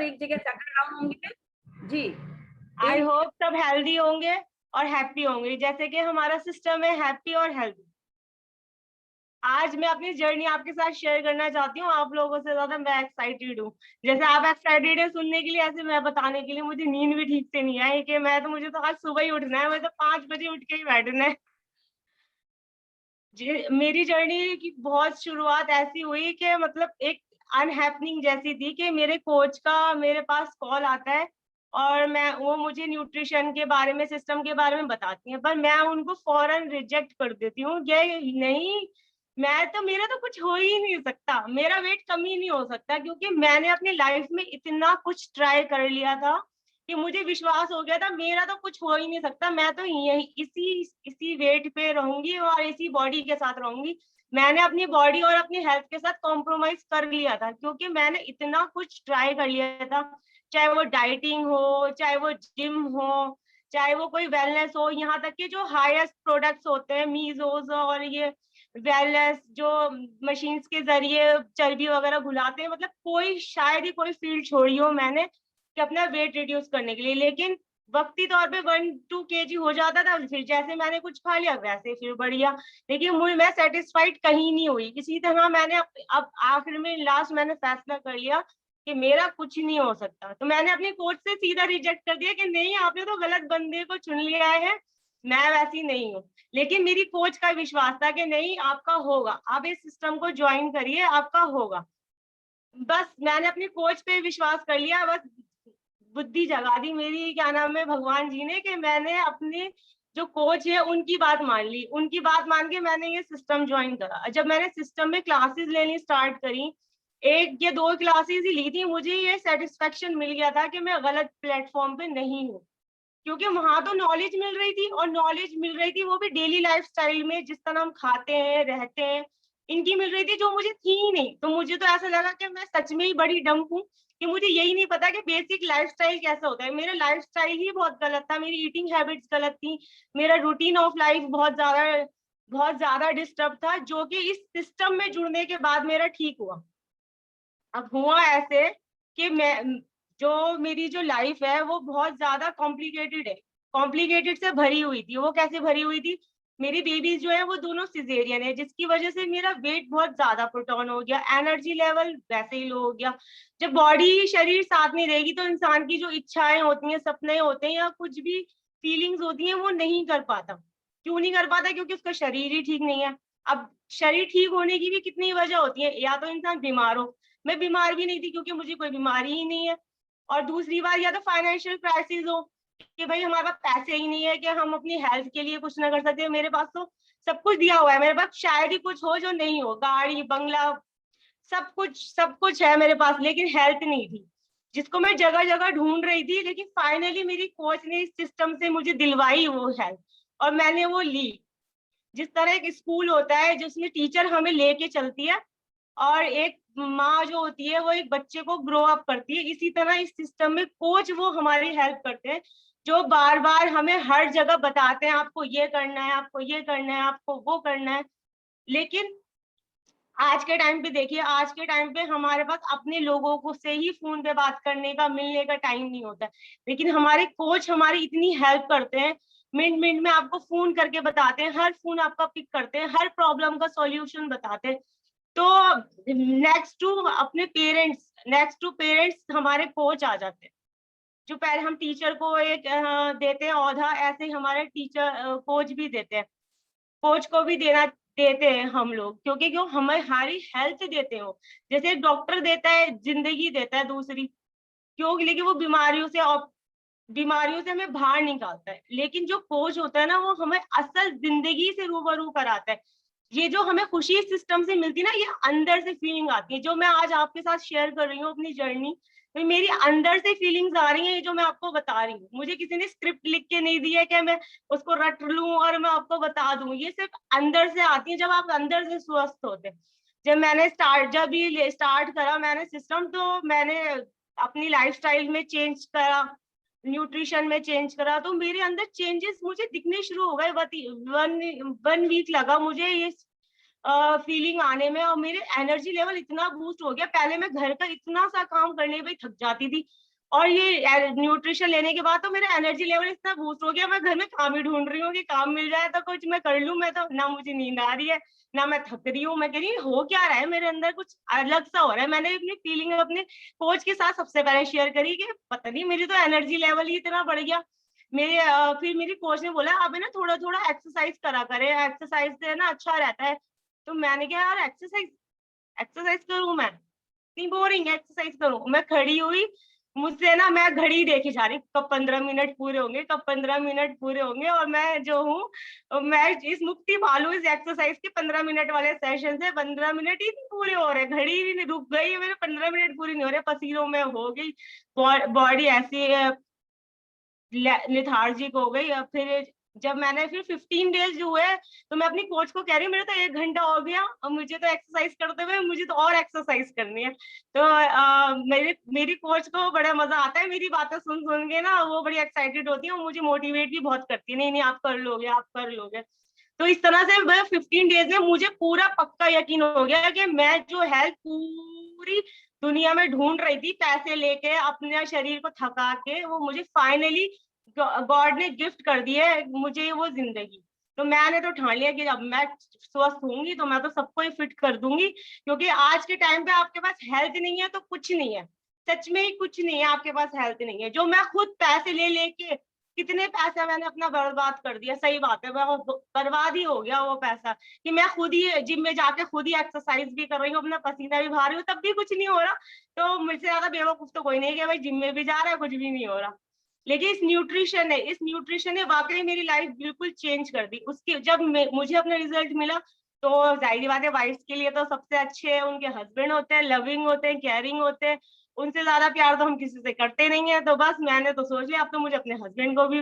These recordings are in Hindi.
और एक जगह सेटल डाउन होंगे। जी, आई होप सब हेल्दी होंगे और हैप्पी होंगे, जैसे कि हमारा सिस्टम है हैप्पी और हेल्दी। आज मैं अपनी जर्नी आपके साथ शेयर करना चाहती हूँ, आप लोगों से ज्यादा मैं एक्साइटेड हूँ। जैसे आप एक्साइटेड है सुनने के लिए, ऐसे मैं बताने के लिए मुझे नींद भी ठीक से नहीं आई कि मुझे तो आज सुबह ही उठना है, मुझे तो 5 बजे उठ के ही बैठना है। मेरी जर्नी की बहुत शुरुआत ऐसी हुई कि मतलब एक अनहैपनिंग जैसी थी कि मेरे कोच का मेरे पास कॉल आता है और वो मुझे न्यूट्रिशन के बारे में, सिस्टम के बारे में बताती हैं, पर मैं उनको फौरन रिजेक्ट कर देती हूँ। ये नहीं, मेरा तो कुछ हो ही नहीं सकता, मेरा वेट कम ही नहीं हो सकता, क्योंकि मैंने अपनी लाइफ में इतना कुछ ट्राई कर लिया था कि मुझे विश्वास हो गया था मेरा तो कुछ हो ही नहीं सकता, मैं तो यही इसी वेट पे रहूंगी और इसी बॉडी के साथ रहूंगी। मैंने अपनी बॉडी और अपनी हेल्थ के साथ कॉम्प्रोमाइज कर लिया था, क्योंकि मैंने इतना कुछ ट्राई कर लिया था, चाहे वो डाइटिंग हो, चाहे वो जिम हो, चाहे वो कोई वेलनेस हो, यहाँ तक कि जो हाईएस्ट प्रोडक्ट्स होते हैं मीजोज और ये वेलनेस जो मशीन्स के जरिए चर्बी वगैरह घुलाते हैं, मतलब कोई शायद ही कोई फील्ड छोड़ी हो मैंने कि अपना वेट रिड्यूस करने के लिए। लेकिन वक्ती तौर पे 1-2 kg हो जाता था, फिर जैसे मैंने कुछ खा लिया वैसे फिर बढ़ गया, लेकिन मैं सेटिस्फाइड कहीं नहीं हुई। इसी तरह मैंने अब आखिर में लास्ट मैंने फैसला कर लिया कि मेरा कुछ नहीं हो सकता, तो मैंने अपने कोच से सीधा रिजेक्ट कर दिया कि नहीं, आपने तो गलत बंदे को चुन लिया है, मैं वैसी नहीं हूँ। लेकिन मेरी कोच का विश्वास था कि नहीं, आपका होगा, आप इस सिस्टम को ज्वाइन करिए, आपका होगा। बस मैंने अपने कोच पे विश्वास कर लिया, बस बुद्धि जगा दी मेरी, क्या नाम है, भगवान जी ने, कि मैंने अपने जो कोच है उनकी बात मान ली, उनकी बात मान के मैंने ये सिस्टम ज्वाइन करा। जब मैंने सिस्टम में क्लासेस लेनी स्टार्ट करी, 1 या 2 क्लासेस ही ली थी, मुझे ये सेटिस्फेक्शन मिल गया था कि मैं गलत प्लेटफॉर्म पे नहीं हूँ, क्योंकि वहां तो नॉलेज मिल रही थी, और नॉलेज मिल रही थी वो भी डेली लाइफ स्टाइल में, जिस तरह हम खाते हैं रहते हैं, इनकी मिल रही थी, जो मुझे थी ही नहीं। तो मुझे तो ऐसा लगा कि मैं सच में ही बड़ी डम हूँ कि मुझे यही नहीं पता कि बेसिक लाइफस्टाइल कैसा होता है। मेरा लाइफस्टाइल ही बहुत गलत था, मेरी ईटिंग हैबिट्स गलत थी, मेरा रूटीन ऑफ लाइफ बहुत ज्यादा डिस्टर्ब था, जो कि इस सिस्टम में जुड़ने के बाद मेरा ठीक हुआ। अब हुआ ऐसे कि मेरी जो लाइफ है वो बहुत ज्यादा कॉम्प्लिकेटेड है, कॉम्प्लिकेटेड से भरी हुई थी। वो कैसे भरी हुई थी, मेरी बेबीज जो है वो दोनों सिजेरियन है, जिसकी वजह से मेरा वेट बहुत ज्यादा पुट ऑन हो गया, एनर्जी लेवल वैसे ही लो हो गया। जब बॉडी शरीर साथ नहीं रहेगी तो इंसान की जो इच्छाएं होती हैं, सपने होते हैं, या कुछ भी फीलिंग्स होती हैं, वो नहीं कर पाता। क्यों नहीं कर पाता? क्योंकि उसका शरीर ही ठीक नहीं है। अब शरीर ठीक होने की भी कितनी वजह होती है, या तो इंसान बीमार हो, मैं बीमार भी नहीं थी क्योंकि मुझे कोई बीमारी ही नहीं है, और दूसरी बार या तो फाइनेंशियल क्राइसिस हो कि भाई हमारे पास पैसे ही नहीं है कि हम अपनी हेल्थ के लिए कुछ ना कर सकते। मेरे पास तो सब कुछ दिया हुआ है, मेरे पास शायद ही कुछ हो जो नहीं हो, गाड़ी बंगला सब कुछ है मेरे पास, लेकिन हेल्थ नहीं थी, जिसको मैं जगह जगह ढूंढ रही थी। लेकिन फाइनली मेरी कोच ने इस सिस्टम से मुझे दिलवाई वो हेल्थ, और मैंने वो ली। जिस तरह एक स्कूल होता है जिसमें टीचर हमें लेके चलती है, और एक माँ जो होती है वो एक बच्चे को ग्रो अप करती है, इसी तरह इस सिस्टम में कोच वो हमारी हेल्प करते हैं, जो बार बार हमें हर जगह बताते हैं आपको ये करना है, आपको ये करना है, आपको वो करना है। लेकिन आज के टाइम पे देखिए, आज के टाइम पे हमारे पास अपने लोगों को से ही फोन पे बात करने का, मिलने का टाइम नहीं होता है, लेकिन हमारे कोच हमारी इतनी हेल्प करते हैं, मिनट मिनट में आपको फोन करके बताते हैं, हर फोन आपका पिक करते हैं, हर प्रॉब्लम का सॉल्यूशन बताते हैं। तो नेक्स्ट टू पेरेंट्स हमारे कोच आ जाते हैं। जो पहले हम टीचर को एक देते हैं औधा, ऐसे ही हमारे टीचर कोच भी देते हैं, कोच को भी देते हैं हम लोग, क्योंकि क्यों हमें हमारी हेल्थ देते हो। जैसे एक डॉक्टर देता है, जिंदगी देता है दूसरी, क्यों? लेकिन वो बीमारियों से हमें बाहर निकालता है। लेकिन जो कोच होता है ना, वो हमें असल जिंदगी से रूबरू कराता है। ये जो हमें खुशी इस सिस्टम से मिलती है ना, ये अंदर से फीलिंग आती है, जो मैं आज आपके साथ शेयर कर रही हूँ अपनी जर्नी, तो मेरी अंदर से फीलिंग्स आ रही हैं, ये जो मैं आपको बता रही हूँ। मुझे किसी ने स्क्रिप्ट लिख के नहीं दी है कि मैं उसको रट लूं और मैं आपको बता दूं, ये सिर्फ अंदर से आती है, जब आप अंदर से स्वस्थ होते हैं। जब ये स्टार्ट करा मैंने सिस्टम, तो मैंने अपनी लाइफस्टाइल में चेंज करा, न्यूट्रिशन में चेंज करा, तो मेरे अंदर चेंजेस मुझे दिखने शुरू हो गए। वन वन वीक लगा मुझे ये फीलिंग आने में, और मेरे एनर्जी लेवल इतना बूस्ट हो गया। पहले मैं घर का इतना सा काम करने में थक जाती थी, और ये न्यूट्रिशन लेने के बाद तो मेरा एनर्जी लेवल इतना बूस्ट हो गया, मैं घर में काम ही ढूंढ रही हूँ कि काम मिल जाए तो कुछ मैं कर लूं। मैं तो ना मुझे नींद आ रही है, ना मैं थक रही हूँ। मैं कह रही हूँ हो क्या रहा है मेरे अंदर, कुछ अलग सा हो रहा है। मैंने अपनी फीलिंग अपने कोच के साथ सबसे पहले शेयर करी कि पता नहीं मेरी तो एनर्जी लेवल ही इतना बढ़ गया। फिर मेरी कोच ने बोला अब है ना थोड़ा थोड़ा एक्सरसाइज करा करे, एक्सरसाइज से ना अच्छा रहता है। तो मैंने कहा यार एक्सरसाइज एक्सरसाइज करूं मैं, इतनी बोरिंग एक्सरसाइज करूं। मैं खड़ी हुई, मुझसे ना मैं घड़ी देखे जा रही कब 15 मिनट पूरे होंगे, कब 15 मिनट पूरे होंगे, और मैं जो हूँ मैं इस मुक्ति भालू इस एक्सरसाइज के 15 मिनट वाले सेशन से 15 मिनट ही नहीं पूरे हो रहे, घड़ी भी नहीं रुक गई, मेरे 15 मिनट पूरी नहीं हो रहे, पसीनों में हो गई बॉडी ऐसी लेथार्जिक हो गई। और फिर जब मैंने फिर 15 डेज जो हुए, तो मैं अपनी कोच को कह रही हूँ मेरा तो 1 घंटा हो गया और मुझे तो एक्सरसाइज करते हुए मुझे तो और एक्सरसाइज करनी है। तो मेरी कोच को बड़ा मजा आता है मेरी बातें सुन सुन के ना, वो बड़ी एक्साइटेड होती है, वो मुझे मोटिवेट भी बहुत करती है, नहीं नहीं आप कर लोगे, आप कर लोगे। तो इस तरह से मैं 15 डेज में मुझे पूरा पक्का यकीन हो गया कि मैं जो हेल्थ पूरी दुनिया में ढूंढ रही थी पैसे लेके अपने शरीर को थका के, वो मुझे फाइनली गॉड ने गिफ्ट कर दी है मुझे वो जिंदगी। तो मैंने तो ठान लिया कि अब मैं स्वस्थ होंगी तो मैं तो सबको ही फिट कर दूंगी, क्योंकि आज के टाइम पे आपके पास हेल्थ नहीं है तो कुछ नहीं है, सच में ही कुछ नहीं है, आपके पास हेल्थ नहीं है। जो मैं खुद पैसे ले लेके कितने पैसा मैंने अपना बर्बाद कर दिया, सही बात है, बर्बाद ही हो गया वो पैसा, कि मैं खुद ही जिम में जाके खुद ही एक्सरसाइज भी कर रही हूँ, अपना पसीना भी बहा रही हूँ, तब भी कुछ नहीं हो रहा। तो मुझसे ज्यादा बेवकूफ तो कोई नहीं कि भाई जिम में भी जा रहा है कुछ भी नहीं हो रहा। लेकिन इस न्यूट्रिशन ने वाकई मेरी लाइफ बिल्कुल चेंज कर दी। उसके जब मुझे अपना रिजल्ट मिला, तो जाहिर बात है वाइफ के लिए तो सबसे अच्छे उनके हस्बैंड होते हैं, लविंग होते हैं, केयरिंग होते हैं, उनसे ज्यादा प्यार तो हम किसी से करते नहीं है। तो बस मैंने तो सोच लिया अब तो मुझे अपने हस्बैंड को भी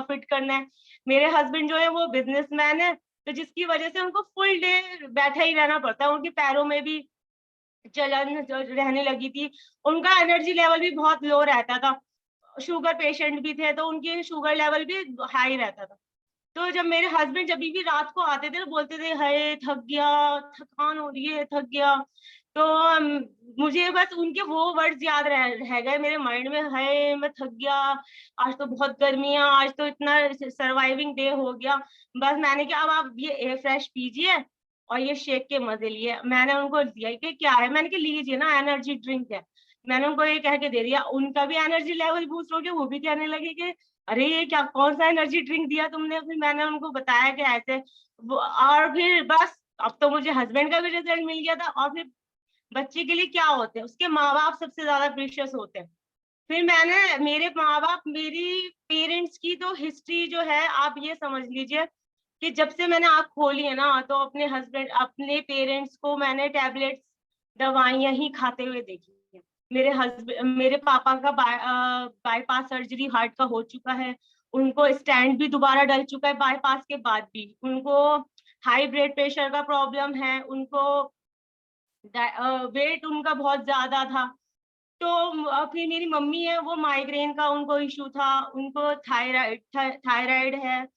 फिट करना है। मेरे हस्बैंड जो है वो बिजनेसमैन है, तो जिसकी वजह से उनको फुल डे बैठा ही रहना पड़ता है, उनके पैरों में भी जलन जो रहने लगी थी, उनका एनर्जी लेवल भी बहुत लो रहता था, शुगर पेशेंट भी थे तो उनकी शुगर लेवल भी हाई रहता था। तो जब मेरे हस्बैंड जब भी रात को आते थे तो बोलते थे हाय थक गया, थकान हो रही है, थक गया। तो मुझे बस उनके वो वर्ड्स याद रह गए मेरे माइंड में, हाय मैं थक गया, आज तो बहुत गर्मी है, आज तो इतना सर्वाइविंग डे हो गया। बस मैंने कहा अब आप ये एयर फ्रेश पीजिए और ये शेक के मजे लिए। मैंने उनको दिया कि क्या है, मैंने कहा लीजिए ना एनर्जी ड्रिंक है, मैंने उनको ये कह के दे दिया। उनका भी एनर्जी लेवल बूस्ट हो गया, वो भी कहने लगे कि अरे ये क्या कौन सा एनर्जी ड्रिंक दिया तुमने। फिर मैंने उनको बताया कि ऐसे और फिर बस अब तो मुझे हस्बैंड का भी रिजल्ट मिल गया था। और फिर बच्चे के लिए क्या होते हैं, उसके माँ बाप सबसे ज्यादा प्रीशियस होते हैं। फिर मैंने मेरे माँ बाप मेरी पेरेंट्स की तो हिस्ट्री जो है आप ये समझ लीजिए कि जब से मैंने आँख खोली है ना, तो अपने हस्बैंड अपने पेरेंट्स को मैंने टैबलेट्स दवाइयां ही खाते हुए देखी है। मेरे पापा का बाईपास सर्जरी हार्ट का हो चुका है, उनको स्टैंड भी दोबारा डल चुका है बाईपास के बाद भी, उनको हाई ब्लड प्रेशर का प्रॉब्लम है, उनको वेट उनका बहुत ज्यादा था। तो फिर मेरी मम्मी है वो माइग्रेन का उनको इशू था, उनको थायराइड है,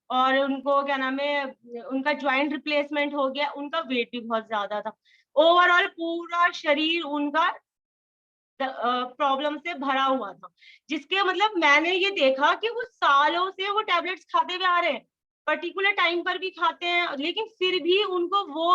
और उनको क्या नाम है उनका ज्वाइंट रिप्लेसमेंट हो गया, उनका वेट भी बहुत ज्यादा था। ओवरऑल पूरा शरीर उनका प्रॉब्लम से भरा हुआ था, जिसके मतलब मैंने ये देखा कि वो सालों से वो टैबलेट्स खाते हुए आ रहे हैं, पर्टिकुलर टाइम पर भी खाते हैं, लेकिन फिर भी उनको वो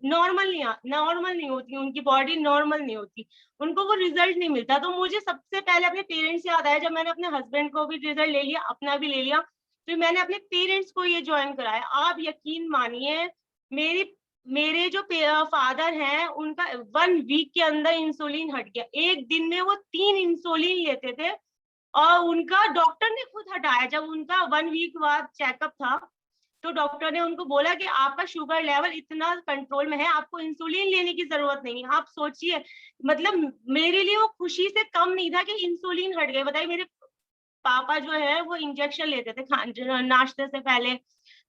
नॉर्मल नहीं होती, उनकी बॉडी नॉर्मल नहीं होती, उनको वो रिजल्ट नहीं मिलता। तो मुझे सबसे पहले अपने पेरेंट्स याद आया, जब मैंने अपने हस्बैंड को भी रिजल्ट ले लिया, अपना भी ले लिया, फिर मैंने अपने पेरेंट्स को ये ज्वाइन कराया। आप यकीन मानिए मेरी मेरे जो फादर हैं उनका 1 वीक के अंदर इंसुलिन हट गया, एक दिन में वो 3 इंसुलिन लेते थे, और उनका डॉक्टर ने खुद हटाया। जब उनका 1 वीक बाद चेकअप था तो डॉक्टर ने उनको बोला कि आपका शुगर लेवल इतना कंट्रोल में है, आपको इंसुलिन लेने की जरूरत नहीं है। आप सोचिए, मतलब मेरे लिए वो खुशी से कम नहीं था कि इंसुलिन हट गए। बताइए मेरे पापा जो है वो इंजेक्शन लेते थे नाश्ते से पहले,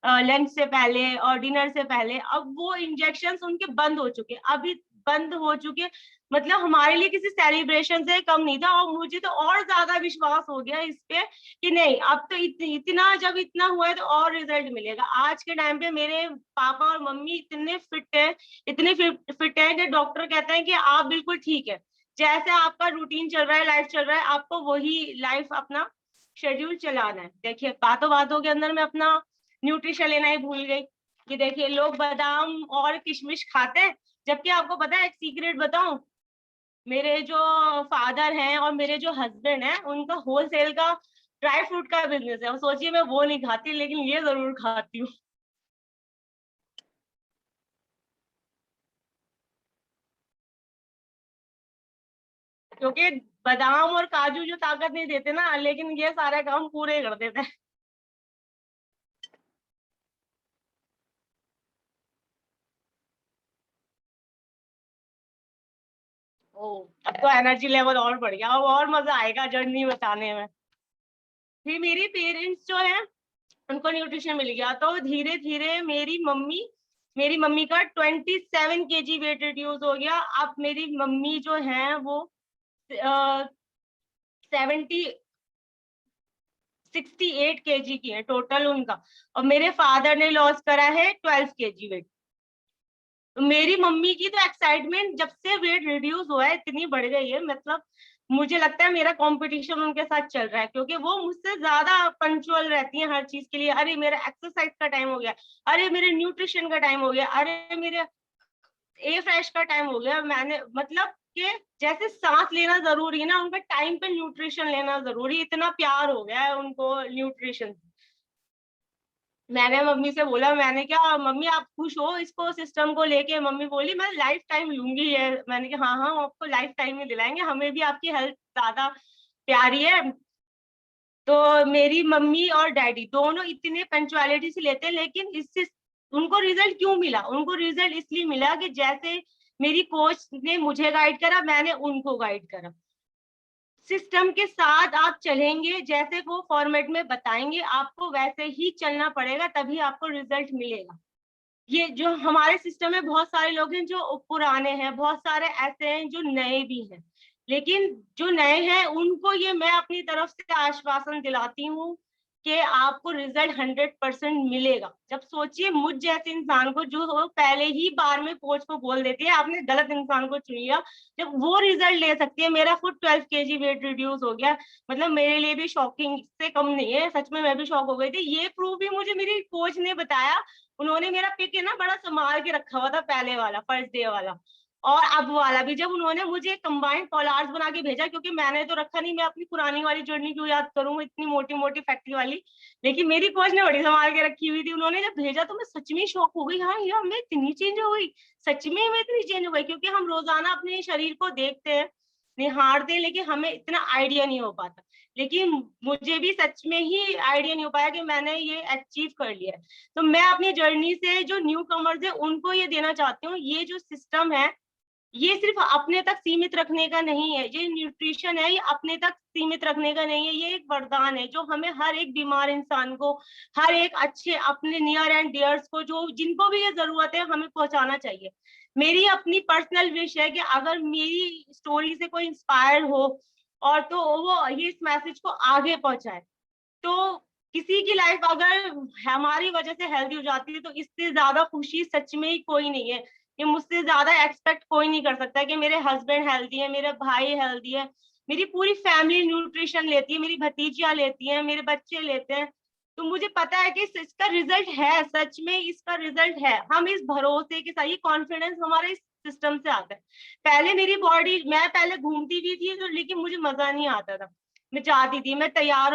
लंच से पहले और डिनर से पहले, अब वो इंजेक्शन उनके बंद हो चुके। अभी बंद हो चुके, मतलब हमारे लिए किसी सेलिब्रेशन से कम नहीं था। और मुझे तो और ज्यादा विश्वास हो गया इस पे कि नहीं, अब तो इतना जब इतना हुआ है तो और रिजल्ट मिलेगा। आज के टाइम पे मेरे पापा और मम्मी इतने फिट है, इतने फिट है कि डॉक्टर कहते हैं कि आप बिल्कुल ठीक है, जैसे आपका रूटीन चल रहा है, लाइफ चल रहा है, आपको वही लाइफ अपना शेड्यूल चलाना है। देखिए बातों बातों के अंदर मैं अपना न्यूट्रिशन लेना ही भूल गई कि देखिए लोग बादाम और किशमिश खाते हैं, जबकि आपको पता है एक सीक्रेट बताऊं, मेरे जो फादर हैं और मेरे जो हस्बैंड हैं उनका होलसेल का ड्राई फ्रूट का बिजनेस है। और सोचिए मैं वो नहीं खाती लेकिन ये जरूर खाती हूँ, क्योंकि बादाम और काजू जो ताकत नहीं देते ना, लेकिन ये सारे काम पूरे कर देते हैं। ओ, अब तो एनर्जी लेवल और बढ़ गया, अब और मजा आएगा जर्नी बताने में। फिर मेरे पेरेंट्स जो है उनको न्यूट्रिशन मिल गया, तो धीरे धीरे मेरी मम्मी का 27 kg वेट रिड्यूस हो गया। अब मेरी मम्मी जो है वो 68 kg की है टोटल उनका, और मेरे फादर ने लॉस करा है 12 kg वेट। तो मेरी मम्मी की तो एक्साइटमेंट जब से वेट रिड्यूस हुआ है इतनी बढ़ गई है, मतलब मुझे लगता है मेरा कंपटीशन उनके साथ चल रहा है, क्योंकि वो मुझसे ज्यादा पंक्चुअल रहती हैं हर चीज के लिए। अरे मेरा एक्सरसाइज का टाइम हो गया, अरे मेरे न्यूट्रिशन का टाइम हो गया, अरे मेरे ए फ्रेश का टाइम हो गया। मैंने मतलब कि जैसे सांस लेना जरूरी है ना, उनका टाइम पे न्यूट्रिशन लेना जरूरी, इतना प्यार हो गया है उनको न्यूट्रिशन। मैंने मम्मी से बोला, मैंने क्या मम्मी आप खुश हो इसको सिस्टम को लेके? मम्मी बोली मैं लाइफ टाइम लूंगी ये। मैंने कहा हाँ हाँ, हम आपको लाइफ टाइम में दिलाएंगे, हमें भी आपकी हेल्थ ज्यादा प्यारी है। तो मेरी मम्मी और डैडी दोनों इतने पंचुअलिटी से लेते हैं, लेकिन इससे उनको रिजल्ट क्यों मिला? उनको रिजल्ट इसलिए मिला कि जैसे मेरी कोच ने मुझे गाइड करा, मैंने उनको गाइड करा। सिस्टम के साथ आप चलेंगे, जैसे वो फॉर्मेट में बताएंगे आपको वैसे ही चलना पड़ेगा, तभी आपको रिजल्ट मिलेगा। ये जो हमारे सिस्टम में बहुत सारे लोग हैं जो पुराने हैं, बहुत सारे ऐसे हैं जो नए भी हैं, लेकिन जो नए हैं उनको ये मैं अपनी तरफ से आश्वासन दिलाती हूँ कि आपको रिजल्ट 100% मिलेगा। जब सोचिए मुझ जैसे इंसान को जो पहले ही बार में कोच को बोल देती है आपने गलत इंसान को चुन लिया, जब वो रिजल्ट ले सकती है। मेरा खुद 12 kg वेट रिड्यूस हो गया, मतलब मेरे लिए भी शॉकिंग से कम नहीं है, सच में मैं भी शॉक हो गई थी। ये प्रूफ भी मुझे मेरी कोच ने बताया। उन्होंने मेरा पिक है ना बड़ा संभाल के रखा हुआ था, पहले वाला फर्स्ट डे वाला और अब वाला भी। जब उन्होंने मुझे कंबाइंड कोलार्स बना के भेजा, क्योंकि मैंने तो रखा नहीं, मैं अपनी पुरानी वाली जर्नी क्यों याद करूं इतनी मोटी मोटी फैक्ट्री वाली, लेकिन मेरी कोच ने बड़ी संभाल के रखी हुई थी। उन्होंने जब भेजा तो मैं सच में शॉक हो गई, हाँ यार मैं इतनी चेंज हो गई, सच में मैं इतनी चेंज हो गई। क्योंकि हम रोजाना अपने शरीर को देखते हैं, निहारते हैं, लेकिन हमें इतना आइडिया नहीं हो पाता। लेकिन मुझे भी सच में ही आइडिया नहीं हो पाया कि मैंने ये अचीव कर लिया है। तो मैं अपनी जर्नी से जो न्यू कमर्स है उनको ये देना चाहती हूँ, ये जो सिस्टम है ये सिर्फ अपने तक सीमित रखने का नहीं है। ये न्यूट्रिशन है, ये अपने तक सीमित रखने का नहीं है, ये एक वरदान है जो हमें हर एक बीमार इंसान को, हर एक अच्छे अपने नियर एंड डियर्स को, जो जिनको भी ये जरूरत है हमें पहुंचाना चाहिए। मेरी अपनी पर्सनल विश है कि अगर मेरी स्टोरी से कोई इंस्पायर हो और तो वो ये इस मैसेज को आगे पहुंचाए, तो किसी की लाइफ अगर हमारी वजह से हेल्दी हो जाती है तो इससे ज्यादा खुशी सच में ही कोई नहीं है। ये मुझसे ज्यादा एक्सपेक्ट कोई नहीं कर सकता कि मेरे हस्बैंड हेल्दी है, मेरे भाई हेल्दी है, मेरी पूरी फैमिली न्यूट्रिशन लेती है, मेरी भतीजियां लेती हैं, मेरे बच्चे लेते हैं। तो मुझे पता है कि इसका रिजल्ट है, सच में इसका रिजल्ट है। हम इस भरोसे के साथ, ये कॉन्फिडेंस हमारे इस सिस्टम से आता है। पहले मेरी बॉडी, मैं पहले घूमती भी थी तो लेकिन मुझे मजा नहीं आता था। मैं चाहती थी, मैं तैयार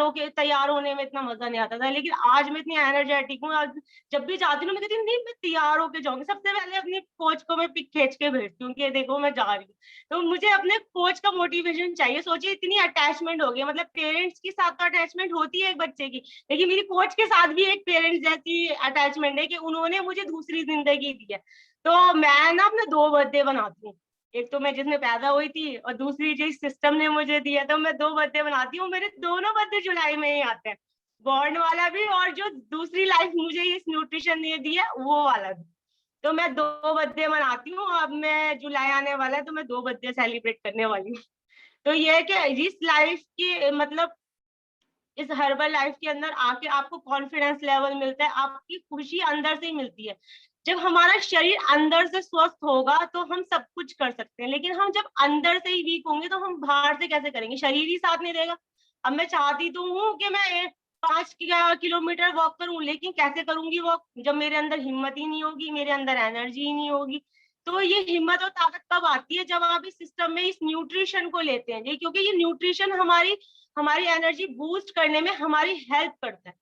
होने में इतना मजा नहीं आता था, लेकिन आज मैं इतनी एनर्जेटिक हूँ। आज जब भी जाती हूँ मैं कहती हूँ नहीं मैं तैयार होके जाऊंगी, सबसे पहले अपने कोच को मैं पिक खींच के भेजती हूँ कि देखो मैं जा रही हूँ। तो मुझे अपने कोच का मोटिवेशन चाहिए। सोचिए इतनी अटैचमेंट हो गई, मतलब पेरेंट्स के साथ तो अटैचमेंट होती है एक बच्चे की, लेकिन मेरी कोच के साथ भी एक पेरेंट्स जैसी अटैचमेंट है कि उन्होंने मुझे दूसरी जिंदगी दी है। तो मैं ना अपना 2 बर्थडे बनाती हूँ, एक तो मैं जिसमें पैदा हुई थी और दूसरी जिस सिस्टम ने मुझे दिया, तो मैं 2 बर्थडे बनाती हूँ। मेरे दोनों बर्थडे जुलाई में ही आते हैं, बॉर्न वाला भी और जो दूसरी लाइफ मुझे इस न्यूट्रिशन ने दी है वो वाला भी। तो मैं 2 बर्थडे मनाती हूँ। अब मैं जुलाई आने वाला है तो मैं 2 बर्थडे सेलिब्रेट करने वाली हूँ। तो ये है कि इस लाइफ की मतलब इस हर्बल लाइफ के अंदर आके आपको कॉन्फिडेंस लेवल मिलता है, आपकी खुशी अंदर से ही मिलती है। जब हमारा शरीर अंदर से स्वस्थ होगा तो हम सब कुछ कर सकते हैं, लेकिन हम जब अंदर से ही वीक होंगे तो हम बाहर से कैसे करेंगे? शरीर ही साथ नहीं देगा। अब मैं चाहती तो हूँ कि मैं 5 किलोमीटर वॉक करूं, लेकिन कैसे करूंगी वॉक जब मेरे अंदर हिम्मत ही नहीं होगी, मेरे अंदर एनर्जी ही नहीं होगी। तो ये हिम्मत और ताकत कब आती है? जब आप इस सिस्टम में इस न्यूट्रिशन को लेते हैं, क्योंकि ये न्यूट्रिशन हमारी हमारी एनर्जी बूस्ट करने में हमारी हेल्प करता है।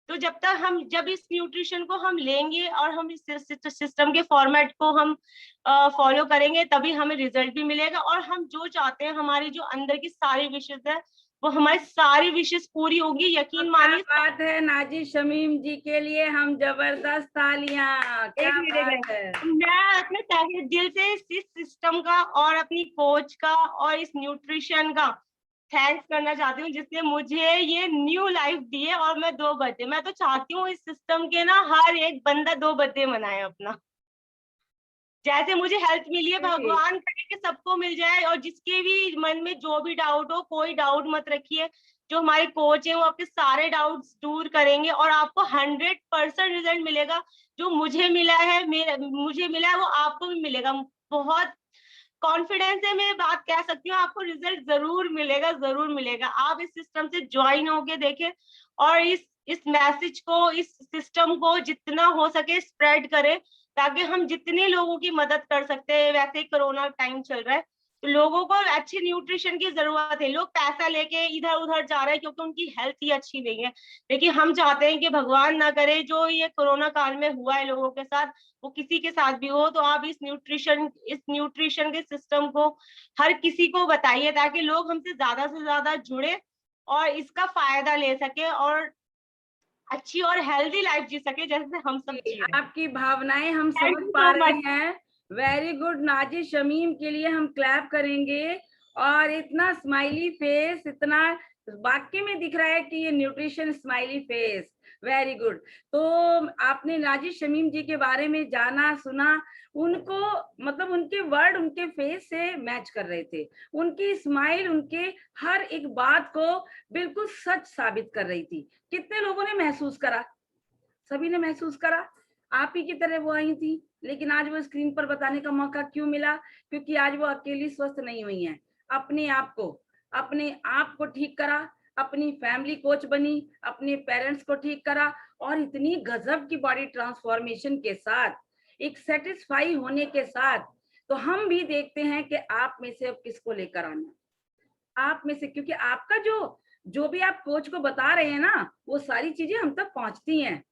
तो जब इस न्यूट्रिशन को हम लेंगे और हम इस सिस्टम के फॉर्मेट को हम फॉलो करेंगे, तभी हमें रिजल्ट भी मिलेगा। और हम जो चाहते हैं, हमारी जो अंदर की सारी विशेष है, वो हमारी सारी विशेष पूरी होगी। तो यकीन क्या मानिए। बात है, नाजी शमीम जी के लिए हम जबरदस्त तालियां। क्या एक मिनट बात है। मैं अपने तहे दिल से इस सिस्टम का और अपनी कोच का और इस न्यूट्रिशन का थैंक्स करना चाहती हूँ, जिसने मुझे ये न्यू लाइफ दी है। और मैं 2 बर्थडे, मैं तो चाहती हूँ इस सिस्टम के ना हर एक बंदा 2 बर्थडे मनाए अपना। जैसे मुझे हेल्प मिली है, जी। भगवान करे कि सबको मिल जाए। और जिसके भी मन में जो भी डाउट हो, कोई डाउट मत रखिए। जो हमारे कोच है वो आपके सारे डाउट्स दूर करेंगे और आपको 100% रिजल्ट मिलेगा। जो मुझे मिला है, मुझे मिला है, वो आपको भी मिलेगा। बहुत कॉन्फिडेंस है, मैं बात कह सकती हूँ, आपको रिजल्ट जरूर मिलेगा, जरूर मिलेगा। आप इस सिस्टम से ज्वाइन होके देखें और इस मैसेज को, इस सिस्टम को जितना हो सके स्प्रेड करें, ताकि हम जितने लोगों की मदद कर सकते हैं। वैसे ही कोरोना टाइम चल रहा है, तो लोगों को अच्छे न्यूट्रिशन की जरूरत है। लोग पैसा लेके इधर उधर जा रहे हैं क्योंकि उनकी हेल्थ ही अच्छी नहीं है। लेकिन हम चाहते हैं कि भगवान ना करे जो ये कोरोना काल में हुआ है लोगों के साथ, वो किसी के साथ भी हो। तो आप इस न्यूट्रिशन के सिस्टम को हर किसी को बताइए, ताकि लोग हमसे ज्यादा से ज्यादा जुड़े और इसका फायदा ले सके और अच्छी और हेल्दी लाइफ जी सके, जैसे हम सब जी, जी रहे हैं। आपकी भावनाएं हम थैंक समझ यू पा सो रहे मच। हैं। Very good. नाजी शमीम के लिए हम क्लैप करेंगे। और इतना स्माइली फेस, इतना वाकई में दिख रहा है कि ये nutrition smiley face. Very good. तो आपने नाजी शमीम जी के बारे में जाना, सुना, उनको मतलब उनके वर्ड उनके फेस से मैच कर रहे थे। उनकी स्माइल उनके हर एक बात को बिल्कुल सच साबित कर रही थी। कितने लोगों ने महसूस करा? सभी ने महसूस करा। आप ही की तरह वो आई थी, लेकिन आज वो स्क्रीन पर बताने का मौका क्यों मिला? क्योंकि आज वो अकेली स्वस्थ नहीं हुई हैं। अपने आप को ठीक करा, अपनी फैमिली कोच बनी, अपने पेरेंट्स को ठीक करा, और इतनी गजब की बॉडी ट्रांसफॉर्मेशन के साथ, एक सेटिस्फाई होने के साथ। तो हम भी देखते हैं कि आप में से अब किसको लेकर आना। आप में से, क्योंकि आपका जो जो भी आप कोच को बता रहे हैं ना, वो सारी चीजें हम तक पहुंचती हैं।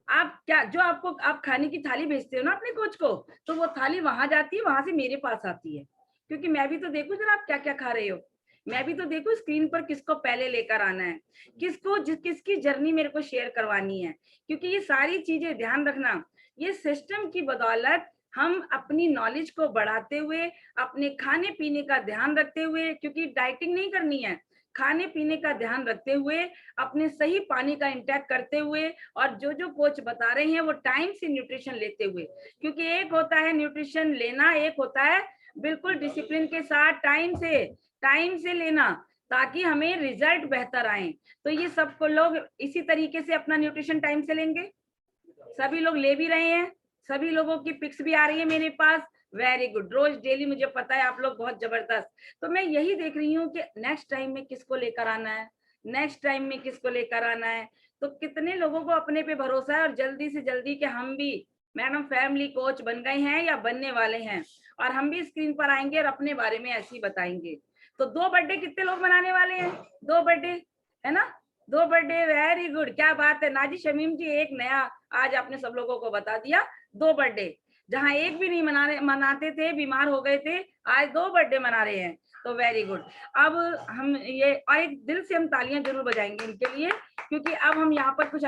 आप क्या, जो आपको आप खाने की थाली भेजते हो ना अपने कोच को, तो वो थाली वहां जाती है, वहां से मेरे पास आती है। क्योंकि मैं भी तो देखूं जरा आप क्या क्या खा रहे हो। मैं भी तो देखूं स्क्रीन पर किसको पहले लेकर आना है, किसकी जर्नी मेरे को शेयर करवानी है। क्योंकि ये सारी चीजें ध्यान रखना, ये सिस्टम की बदौलत हम अपनी नॉलेज को बढ़ाते हुए, अपने खाने पीने का ध्यान रखते हुए, क्योंकि डाइटिंग नहीं करनी है, खाने पीने का ध्यान रखते हुए, अपने सही पानी का इंटेक करते हुए, और जो जो कोच बता रहे हैं वो टाइम से न्यूट्रिशन लेते हुए। क्योंकि एक होता है न्यूट्रिशन लेना, एक होता है बिल्कुल डिसिप्लिन के साथ टाइम से लेना, ताकि हमें रिजल्ट बेहतर आए। तो ये सबको लोग इसी तरीके से अपना न्यूट्रिशन टाइम से लेंगे। सभी लोग ले भी रहे हैं, सभी लोगों की पिक्स भी आ रही है मेरे पास। Very good. रोज डेली, मुझे पता है आप लोग बहुत जबरदस्त। तो मैं यही देख रही हूँ कि नेक्स्ट टाइम में किसको लेकर आना है, नेक्स्ट टाइम में किसको लेकर आना है। तो कितने लोगों को अपने पे भरोसा है, और जल्दी से जल्दी कि हम भी मैडम फैमिली कोच बन गए हैं या बनने वाले हैं, और हम भी स्क्रीन पर आएंगे और अपने बारे में ऐसे ही बताएंगे। तो 2 बर्थडे कितने लोग मनाने वाले हैं? 2 बर्थडे, है ना? 2 बर्थडे। वेरी गुड, क्या बात है नाजी शमीम जी, एक नया आज आपने सब लोगों को बता दिया। 2 बर्थडे, जहां एक भी नहीं मनाते थे, बीमार हो गए थे, आज 2 बर्थडे मना रहे हैं। तो वेरी गुड। अब हम ये, और एक दिल से हम तालियां जरूर बजाएंगे इनके लिए, क्योंकि अब हम यहाँ पर कुछ